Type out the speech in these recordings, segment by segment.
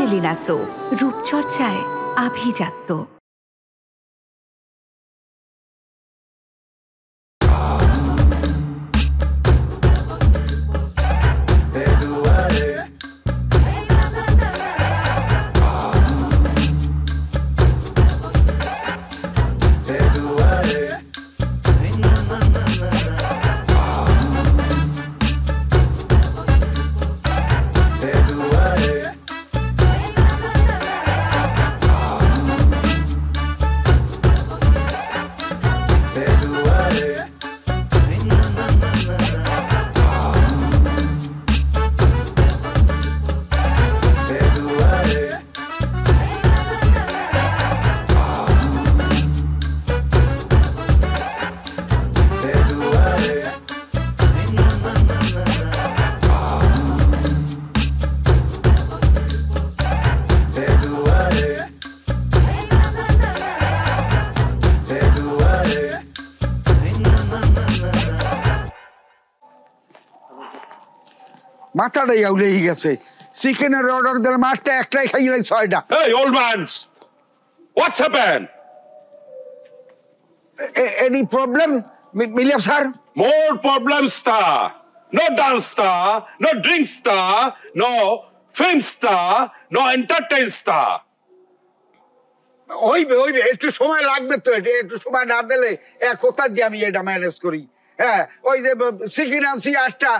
Angelina so, রূপচর্চায় আভিজাত্য। মাথাটাই আউলেই গেছে। চিকেনের অর্ডার দিলাম 8টা, একটাই খাইলাই 6টা। Hey, old man! What's happened? Any problem, Milia sir? More problems, star. No dance star, no drink star, no film star, no entertain star. হইবে একটু সময় লাগবে তো, একটু সময় না দিলে কোথা দিয়ে আমি এটা ম্যানেজ করি। হ্যাঁ, ওই যে চিকেন আনছি 8টা,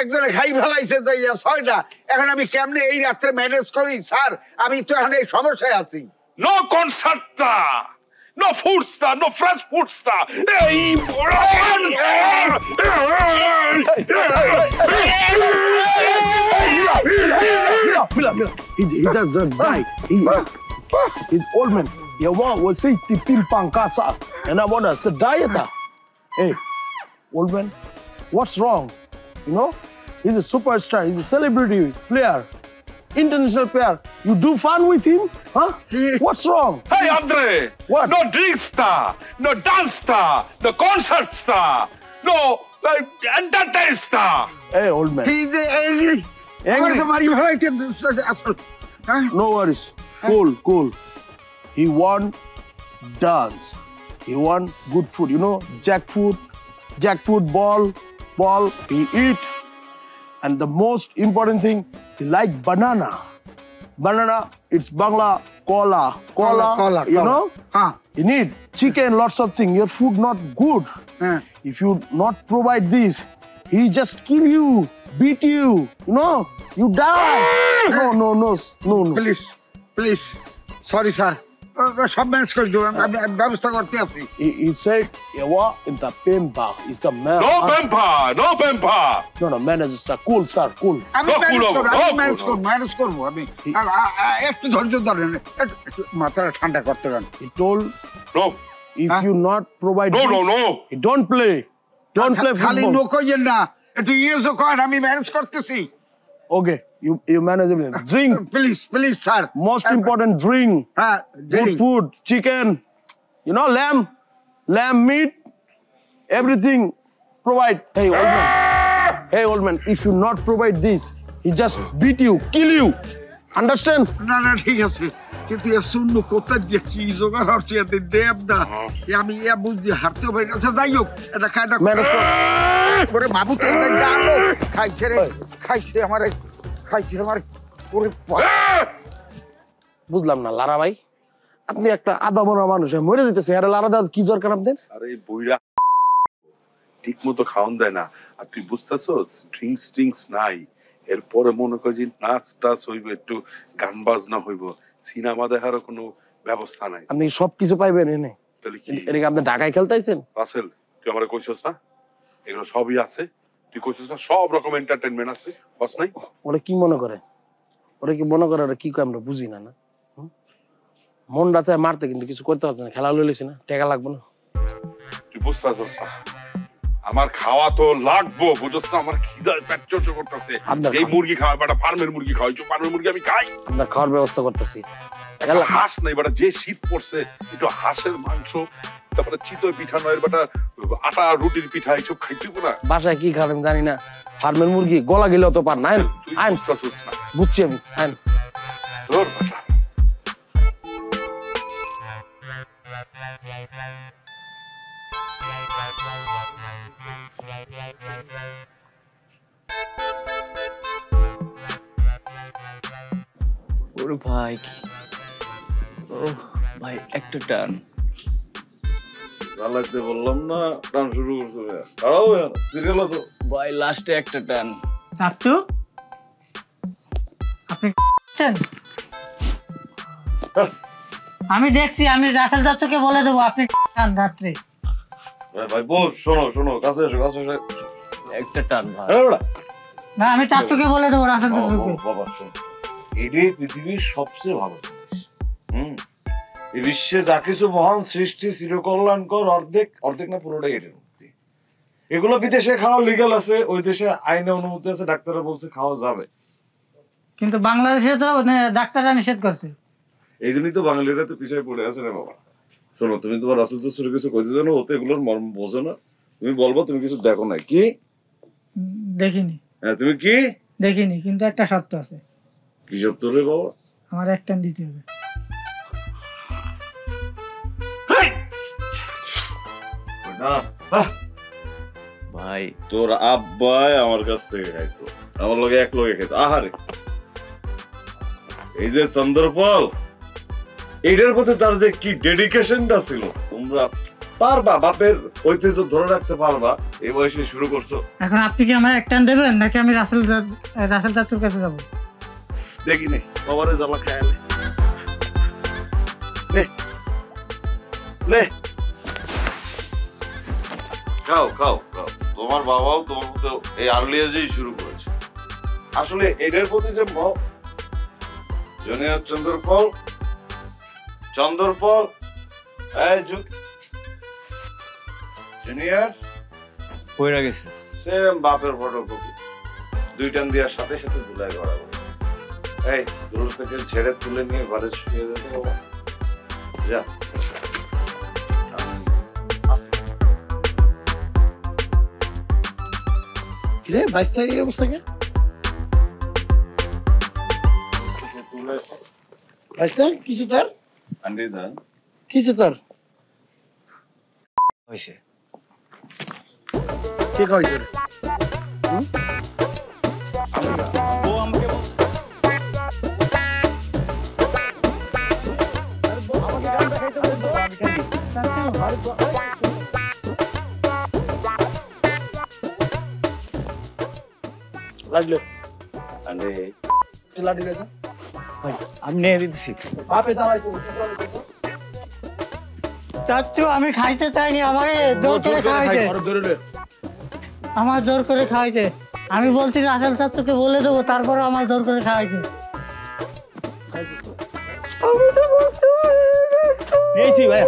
একজনে খাই ফেলাইছে 6টা, এখন আমি কেমনে এই রাত্রে ম্যানেজ করি স্যার? আমি তো এখন এই সমস্যায় আছি। No concert star, no food star, no fresh food star. Hey, He doesn't die. He's old man. You want to say tipil pangkasa, and I want to say dieta. Hey, old man, what's wrong? You know, he's a superstar. He's a celebrity player, international player. You do fun with him, huh? What's wrong? Hey, Andre! What? No drink star, no dance star, no concert star, no entertain star. Hey, old man. He's angry. আমার তো মারি ফেলাইতে আসল। No worries. Cool. He want dance. He want good food. You know, jackfruit, ball. He eat. And the most important thing, he like banana. Banana, it's Bangla kola. You know? Huh. You need chicken, lots of things. Your food not good. If you not provide this, he just kill you, beat you. You know, you die. No. Please sorry sir, সব manage করে দেবো, আমি ব্যবস্থা করতে আছি। He said, "Ewa in the pemba is the man." No pampa. No, manager sir, cool sir, cool. আমি manage করবো। আমি একটু ধৈর্য ধরেন, একটু মাথাটা ঠান্ডা করতে পারেন। He told, No. if you not provide No. he don't play খালি football. নো কইেন না, একটু ইয়েসও করেন, আমি ম্যানেজ করতেছি। Okay, you manage everything. Drink. Please sir. Most important, drink. হ্যাঁ, Good food, chicken, you know, lamb meat, everything provide. Hey old man, if you not provide this, he just beat you, kill you. Understand? না ঠিক আছে, কিন্তু শূন্য কোথা দিয়ে কি জোগাড় হচ্ছে এতে দেব না, আমি বুঝছি হারতেও ভাই কাছে যাই হোক, এটা কায়দা করে মাবুত জানো খাইছে আমার বুঝলাম না লারা ভাই, আপনি একটা আদা মরা মানুষ মরে দিতেছে, আরে লারা দাও কি দরকার আপনাদের? আরে বইরা ঠিক মতো খাওয়ান দেয় না, আর তুই বুঝতেছ ড্রিঙ্কস নাই। এরপরে মনে কর যে নাচ টাচ হইব, একটু গান বাজনা হইব, সিনেমা দেখারও কোনো ব্যবস্থা নাই। আপনি সবকিছু পাইবেন এনে? তাহলে কি এদিকে আপনি ঢাকায় খেলতেছেন? রাসেল, তুই আমার কইছস না এগুলো সবই আছে? তুই কইছস না সব রকম এন্টারটেইনমেন্ট আছে, বস নাই? ওরা কি মনে করে ওরা কি কয় আমরা বুঝি না। মনটা চায় মারতে, কিন্তু কিছু করতে পারছে না। খেলা লইলেছি না, টাকা লাগবে না। তুই বুঝতেছস না আমার খাওয়া তো লাগবো, বুঝছস না? আমার খিদায় পেট চোচো করতেছে। এই মুরগি খাওয়া, বেটা ফার্মের মুরগি খাওয়াই, ফার্মের মুরগি আমি খাই। আমরা খাওয়ার ব্যবস্থা করতেছি। হাঁস নাই বেটা, যে শীত পড়ছে একটু হাঁসের মাংস, তারপরে চিতই পিঠা নয় বেটা, আটা রুটির পিঠা, এইসব খাইতে না। বাসায় কি খাবেন জানি না, ফার্মের মুরগি গলা গেলেও তো পার না। বুঝছি আমি। ধর বেটা। ওরে ভাই, ও ভাই একটা টান লাগতে বললাম না, টান শুরু করছো দাঁড়াও সিরিয়াল তো ভাই, লাস্টে একটা টান। চাচ্চু আপনি আমি দেখছি, আমি রাসেল চাচ্চুকে বলে দেবো আপনি খান রাত্রে। ভাই বল, শোনো শোনো, কাছে এসো কাছে এসো। একটা টান ভাই। না আমি চাচ্চুকে বলে দেবো রাসেল চাচ্চুকে। বাবা শোন, এটাই পৃথিবীর সবচেয়ে ভালো জিনিস। এই বিশ্বে যা কিছু মহান সৃষ্টি চিরকল্যাণকর অর্ধেক অর্ধেক না পুরোটাই এটার মধ্যে। এগুলো বিদেশে খাওয়া লিগ্যাল আছে, ওই দেশে আইনে অনুমতি আছে, ডাক্তাররা বলছে খাওয়া যাবে। কিন্তু বাংলাদেশে তো ডাক্তাররা নিষেধ করছে। এই জন্যই তো বাঙালিরা তো পিছিয়ে পড়ে আছে রে বাবা। শোনো, তুমি তোমার রাসেল চাচুর কিছু কইতে জানো, ওতে এগুলোর মর্ম বোঝো না। তুমি বলবো তুমি কিছু দেখো না। কি দেখিনি? হ্যাঁ তুমি কি দেখিনি, কিন্তু একটা শর্ত আছে। কি সত্য রে বাবা? আমার এক টান দিতে হবে। ভাই তোর আব্বাই আমার কাছ থেকে খাইতো, আমার লগে এক লগে খেত। আহারে, এই যে চন্দ্রপল, এইটার প্রতি তার যে কি ডেডিকেশনটা ছিল, তোমরা পারবা বাপের ঐতিহ্য ধরে রাখতে পারবা, এই বয়সে শুরু করছো। এখন আপনি কি আমার এক টান দেবেন নাকি আমি রাসেল চাচ্চুর কাছে যাবো? দেখি নে বাবারে জ্বালা খায়ালে নে নে খাও খাও খাও। তোমার বাবাও তোমার মতো এই আর্লি এজেই শুরু করেছে। আসলে এদের প্রতি যে জুনিয়র চন্দ্রপল, চন্দ্রপল এই জুনিয়র কইরা গেছে। সেম বাপের ফটোকপি, দুই টান দেওয়ার সাথে সাথে ধুলাই করা। এই দূর থেকে ছেড়ে তুলে নিয়ে ঘরে শুয়ে যেতে বাবা, যা। কিরে বাইশ থেকে এই অবস্থা কে? তুলে বাইশ না কিছু তার আন্ডি দেন। কিছু তার হইছে কে খাইছে রে? লাগলে আন্ডি লাঠি রেখা আমি নিয়ে দিতেছি। বাপে দাঁড়াইছে। চাচ্চু আমি খাইতে চাইনি, আমাকে জোর করে খাওয়াইছে। আমার জোর করে খাওয়াইছে। আমি বলছি রাসেল চাচ্চুকে বলে দেবো, তারপরে আমার জোর করে খাওয়াইছে। নিয়েছি ভাই।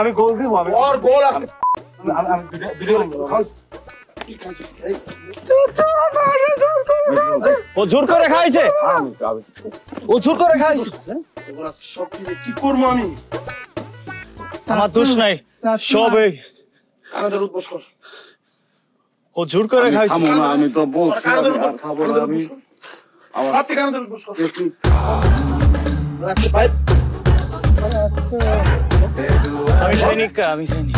আমি গোল দিব। আমি ওর গোল আমি ও জোর করে খাইছে, ও জোর করে খাইছে। সব কি করবো আমি? আমার দোষ নাই, সব এই কানাদের উদ্বোস কর। ও জোর করে খাইছে। আমি তো বলছি খাবো না। আমি আপনি কানাদের উদ্বোস কর। রাস্তা বাইরে আমি খাইনি কা, আমি খাইনি।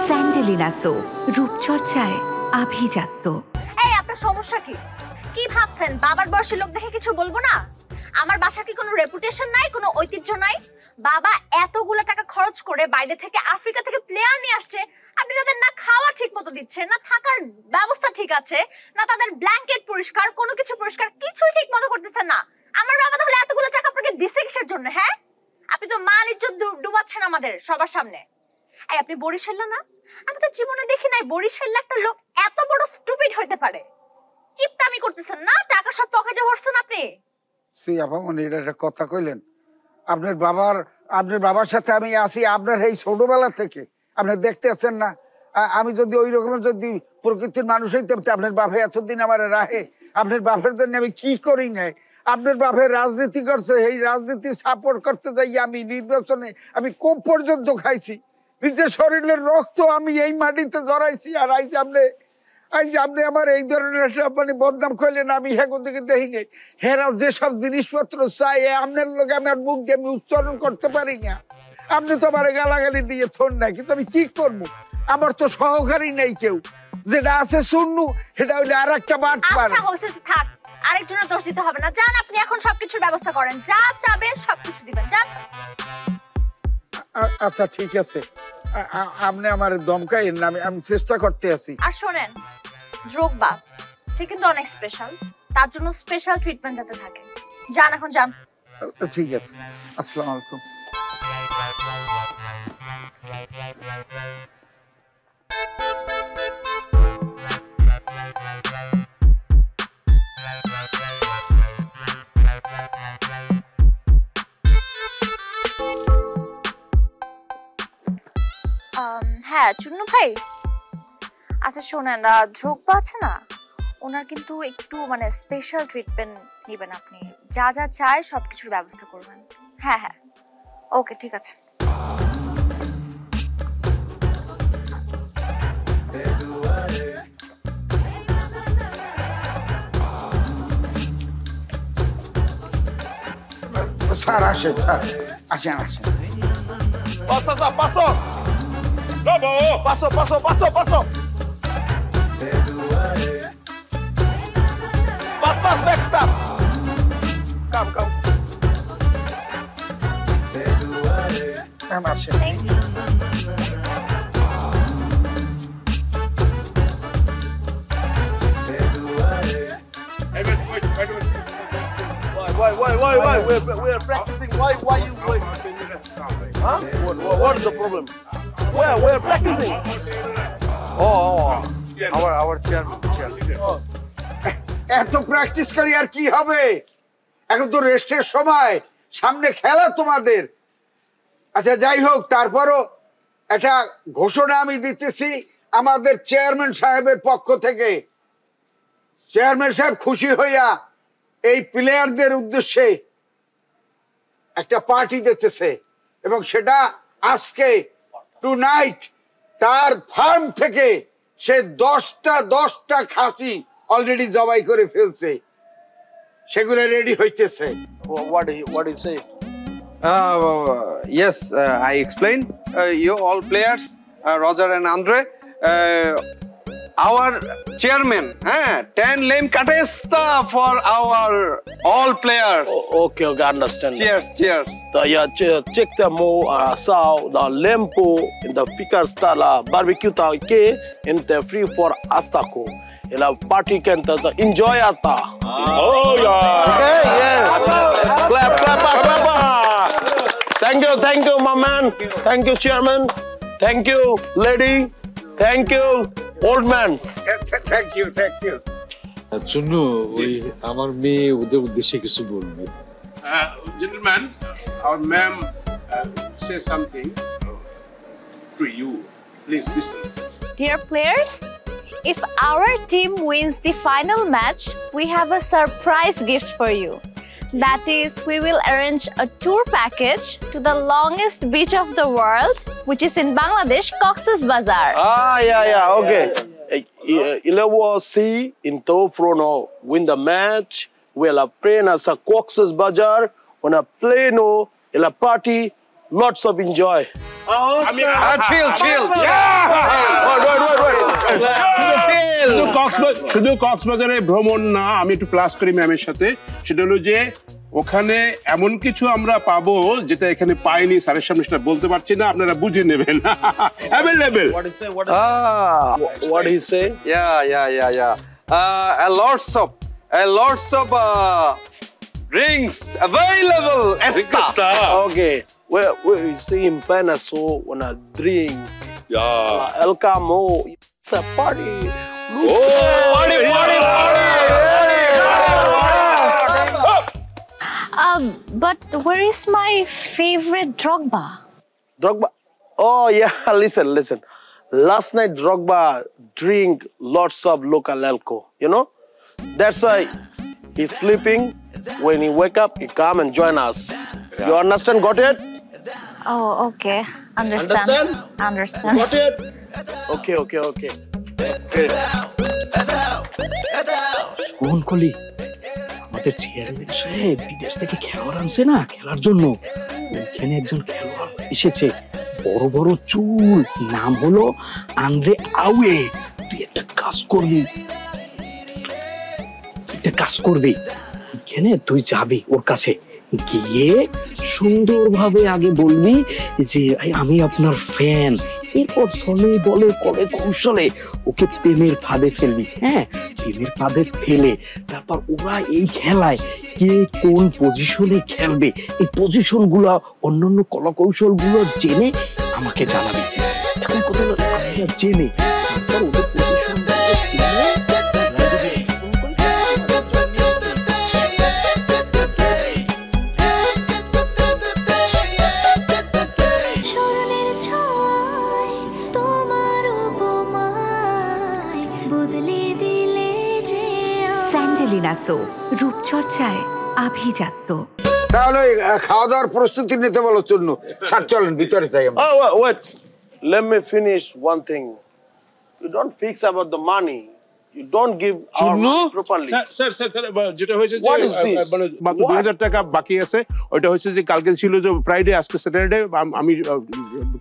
স্যান্ডেলিনা সো, রূপচর্চায় আভিজাত্য। এই আপনার সমস্যা কি? কি ভাবছেন বাবার বয়সী লোক দেখে কিছু বলবো না? আমার বাসার কি কোনো রেপুটেশন নাই, কোনো ঐতিহ্য নাই? বাবা এতগুলো টাকা খরচ করে বাইরে থেকে আফ্রিকা থেকে প্লেয়ার নিয়ে আসছে, আপনি তাদের না খাওয়া ঠিক মতো দিচ্ছেন, না থাকার ব্যবস্থা ঠিক আছে, না তাদের ব্ল্যাঙ্কেট পরিষ্কার, কোনো কিছু পরিষ্কার কিছুই ঠিক মতো করতেছেন না। আমার বাবা তাহলে এতগুলো টাকা আপনাকে দিছে কিসের জন্য? হ্যাঁ, আপনি তো মান ইজ্জত ডুবাচ্ছেন আমাদের সবার সামনে। এই আপনি বরিশাল্লা না? আমি তো জীবনে দেখি নাই বরিশাল্লা একটা লোক এত বড় স্টুপিড হইতে পারে। কিপটামি করতেছেন না, টাকা সব পকেটে ভরছেন আপনি। সি আপা মনে এটা একটা কথা কইলেন। আপনার বাবার সাথে আমি আছি আপনার এই ছোটবেলা থেকে, আপনি দেখতে আছেন না? আমি যদি ওই রকমের যদি প্রকৃতির মানুষ হইতাম আপনার বাপে এতদিন আমার রাহে, আপনার বাপের জন্য আমি কি করি নাই। আপনার বাপের রাজনীতি করছে, এই রাজনীতি সাপোর্ট করতে যাই আমি নির্বাচনে আমি কোপ পর্যন্ত খাইছি, নিজের শরীরের রক্ত আমি এই মাটিতে জড়াইছি। আর আজ আপনি আমার এই ধরনের একটা মানে বদনাম করলেন, আমি হেগো দিকে দেখি নাই। হেরা যেসব জিনিসপত্র চাই আপনার লোক আমার মুখ দিয়ে আমি উচ্চারণ করতে পারি না। আপনি তো আমার গালাগালি দিয়ে থন নাই, কিন্তু আমি কি করবো? আমার তো সহকারী নেই কেউ, যেটা আছে শুননু সেটা হইলে আর একটা বাট পার। আচ্ছা হইছে, থাক, আরেকজনের দোষ দিতে হবে না। যান আপনি এখন সবকিছুর ব্যবস্থা করেন, যা চাবে সবকিছু দিবেন, যান। আচ্ছা ঠিক আছে, আপনি আমার দমকাইয়েন না, আমি চেষ্টা করতে আছি। আর শোনেন, ড্রোগবা সে কিন্তু অনেক স্পেশাল, তার জন্য স্পেশাল ট্রিটমেন্ট যাতে থাকে। যান এখন, যান। ঠিক আছে, আসসালামু আলাইকুম। হ্যাঁ চুন্নু ভাই, আচ্ছা শোনেন, ড্রোগবা আছে না, ওনার কিন্তু একটু মানে স্পেশাল ট্রিটমেন্ট নেবেন আপনি। যা যা চাই সবকিছুর ব্যবস্থা করবেন। হ্যাঁ হ্যাঁ, ওকে ঠিক আছে। স্যার আসেন, স্যার আসেন আসেন। Paso, paso. Lobo, paso, paso, paso, paso. Pass, back stop. Come. আসেন। Thank you. Hey, wait. Why? We're practicing. Why you wait? Huh? What is the problem? We're practicing. Our chairman. এত practice করি আর কি হবে? এখন তো রেস্টের সময়, সামনে খেলা তোমাদের। আচ্ছা যাই হোক, তারপরও একটা ঘোষণা আমি দিতেছি আমাদের চেয়ারম্যান সাহেবের পক্ষ থেকে। চেয়ারম্যান সাহেব খুশি হইয়া এই প্লেয়ারদের উদ্দেশ্যে একটা পার্টি দিতেছে, এবং সেটা আজকে টুনাইট তার ফার্ম থেকে সে 10টা খাসি অলরেডি জবাই করে ফেলছে, সেগুলো রেডি হইতেছে। What do you say? Yes, I explained. You all players, Roger and Andre, our chairman, 10 lame katesta for our all players. Okay, understand. Cheers. Check the mo sao the lempo in the fikar stala barbecue ta ke in the free for astako. Ila party can the enjoy ata. Oh yeah. Okay, yeah. Clap. Thank you, my man. Thank you, chairman. Thank you, lady. Thank you, old man. Thank you. Chunnu, ওই আমার মেয়ে ওদের উদ্দেশ্যে কিছু বলবে। Gentlemen, our ma'am says something to you. Please listen. Dear players, if our team wins the final match, we have a surprise gift for you. That is, we will arrange a tour package to the longest beach of the world, which is in Bangladesh, Cox's Bazar. Yeah, okay. Ilawa see in Tofrono win the match. We'll play as a Cox's Bazar on a plano, a party, lots of enjoy. Chill. শুধু কক্সবাজারে ভ্রমণ না, আমি একটু plus করি ম্যামের সাথে। সেটা হলো যে ওখানে এমন কিছু আমরা পাবো যেটা এখানে পাইনি, স্যারের সামনে সেটা বলতে পারছি না, আপনারা বুঝে নেবেন। Available. What he say? Yeah. Lots of drinks available. Okay. where is the impana so wanna drink? Yeah. El Camo, it's a party. But where is my favorite Drogba? Drogba. Oh yeah, listen. Last night Drogba drink lots of local alcohol, you know? That's why he's sleeping. When he wake up, he come and join us. You understand? Got it? Oh, okay. Understand. Got it? Okay. কোন কলি আমাদের chairman সাহেব বিদেশ থেকে খেলোয়াড় আনছে না খেলার জন্য, ওইখানে একজন খেলোয়াড় এসেছে, বড় বড় চুল, নাম হলো আন্দ্রে আউয়ে। তুই একটা কাজ করবি, এখানে তুই যাবি ওর কাছে, গিয়ে সুন্দরভাবে আগে বলবি যে আমি আপনার ফ্যান। এরপর চলে বলে কলে কৌশলে ওকে প্রেমের ফাঁদে ফেলবি। হ্যাঁ, প্রেমের ফাঁদে ফেলে তারপর ওরা এই খেলায় কে কোন পজিশনে খেলবে, এই পজিশন গুলা অন্যান্য কলা কৌশল গুলো জেনে আমাকে জানাবি। এখন কথা হলো জেনে তারপর ওদের পজিশন স্যান্ডেলিনা সো, রূপচর্চায় আভিজাত্য। তাহলে খাওয়া দাওয়ার প্রস্তুতি নিতে বলো চন্ন। স্যার চলেন ভিতরে যাই আমরা। Oh, wait. Let me finish one thing. You don't fix about the money. You don't give our money properly. Sir যেটা হয়েছে যে What is this? মানে মাত্র 2000 টাকা বাকি আছে। ওইটা হচ্ছে যে কালকে ছিল যে ফ্রাইডে, আজকে স্যাটারডে, আমি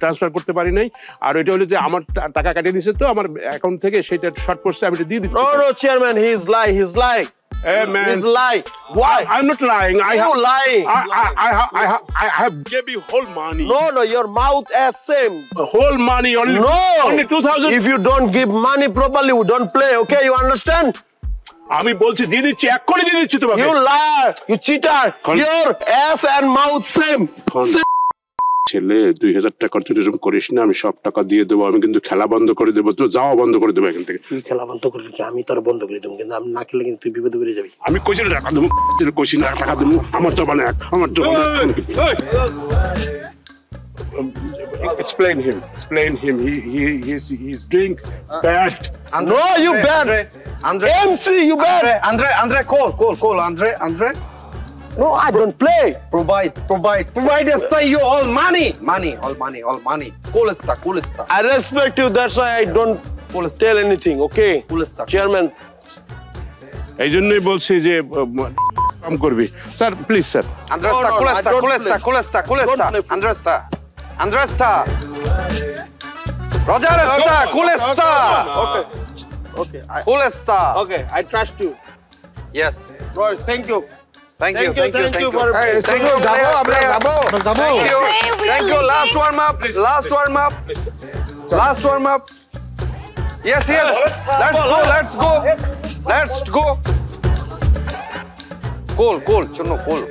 ট্রান্সফার করতে পারি নাই। আর ওইটা হলো যে আমার টাকা কাটিয়ে দিয়েছে, তো আমার অ্যাকাউন্ট থেকে সেটা শর্ট পড়ছে, আমি এটা দিয়ে দিচ্ছি। No, chairman, he's lying. Hey man, he's lying. Why? I'm not lying. You lying. I have gave you whole money. No, your mouth is same. Whole money only. No. Only 2000. If you don't give money properly, we don't play. Okay, you understand? আমি বলছি দিয়ে দিচ্ছি, এক্ষুনি দিয়ে দিচ্ছি তোমাকে। You liar. You cheater. Your ass and mouth same. ছেলে 2000 টাকার জন্য এরকম করিস না, আমি সব টাকা দিয়ে দেবো, আমি কিন্তু খেলা বন্ধ করে দেবো, তো যাওয়া বন্ধ করে দেবো এখান থেকে। তুই খেলা বন্ধ করবি কি? আমি তোর বন্ধ করে দেবো, কিন্তু আমি না খেলে কিন্তু তুই বিপদে পড়ে যাবি। আমি কইছি টাকা দেবো, কইছি না টাকা দেবো, আমার জবানে আমার জবানে। Explain him. He's doing bad. Andre, No, you bad. Andre, MC, you bad. Andre, call, Andre. No, I don't play. Provide us you all money. All money. Call us. I respect you. That's why I don't tell anything. Okay, chairman. এই জন্যই বলছি যে কাম করবি। Sir please sir. Andre, No, call I don't play. Andresta. Roger, call us. Okay. Call us. Okay, I trust you. Yes. Royce, thank you. Thank you for Thank you, যাবো আমরা যাবো। Thank you. Last warm up. Yes. Let's go. Call. Chunno, call.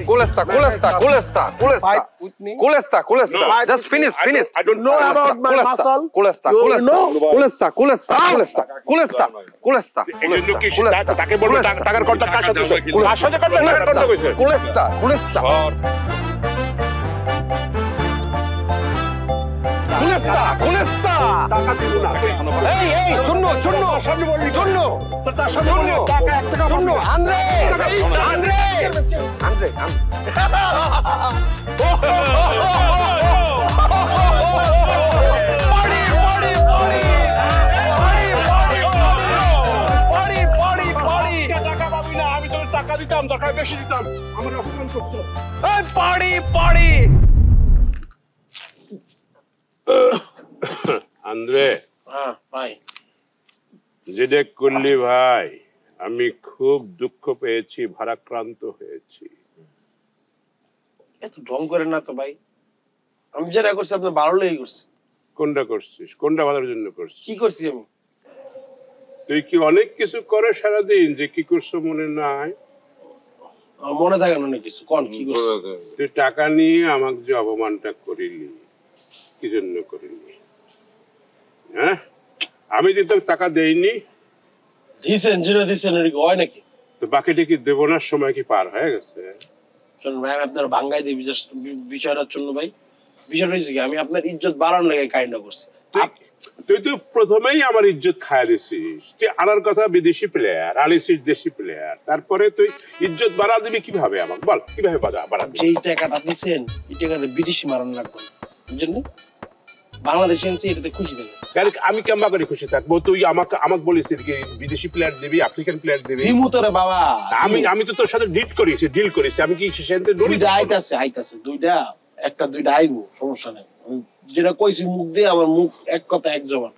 Call us. Fight with me? Call us. Just finish. I don't know about my muscle. Call us. এই জন্য কি তাকে বলবো টাকার কথা কার সাথে কইছে? কার সাথে কথা কইছে? Call us. টাকা দিব না। Hey, Chunno. Andre. টাকা পাবি না, আমি তোর টাকা দিতাম, টাকা বেশি দিতাম, আমার অপমান করছো। Hey, party. Andre, Bye. যেটা করলি ভাই, আমি খুব দুঃখ পেয়েছি, ভারাক্রান্ত হয়েছি। এত ঢং করে না তো ভাই। আমি যেটা করছি আপনার ভালো লেগে করছি। কোনটা করছিস? কোনটা ভালোর জন্য করছিস? কি করছি আমি? তুই কি অনেক কিছু করে সারাদিন, যে কি করছো মনে নাই? মনে থাকে না কিছু কোন কি করছিস? তুই টাকা নিয়ে আমাকে যে অপমানটা করিলি কি জন্য করিলি? হ্যাঁ, আমি যে তোকে টাকা দেইনি। দিছেন যেটা দিছেন এটা হয় নাকি? তো বাকিটা কি দেবো না, সময় কি পার হয়ে গেছে? শোন ভাই, আপনার ভাঙ্গাই দিই বিষয়টার জন্য ভাই। বিষয়টা হচ্ছে কি, আমি আপনার ইজ্জত বাড়ানোর লাগে কাইন্ডটা করছি। তুই তো প্রথমেই আমার ইজ্জত খায় দিছিস। তুই আনার কথা বিদেশি প্লেয়ার, আলিসিস দেশি প্লেয়ার, তারপরে তুই ইজ্জত বাড়া দিবি কিভাবে? আমাকে বল কিভাবে বাড়া দিবি? যেই টাকাটা দিচ্ছেন এই টাকাটা বিদেশি মারানো লাগবে না, বুঝলেন? বাংলাদেশে এনছি এটাতে খুশি থাকে। আমি কেমন করে খুশি থাকবো? তুই আমাকে বলিস বিদেশি প্লেয়ার দিবি, আফ্রিকান প্লেয়ার দিবি। দিমু তোরে বাবা। আমি তো তোর সাথে ডিল করেছি। আমি কি সেখানে দুইটা আইতাছে দুইটা, একটা দুইটা আইবো, সমস্যা নেই। যেটা কইছি মুখ দিয়ে, আমার মুখ এক কথা এক জবান।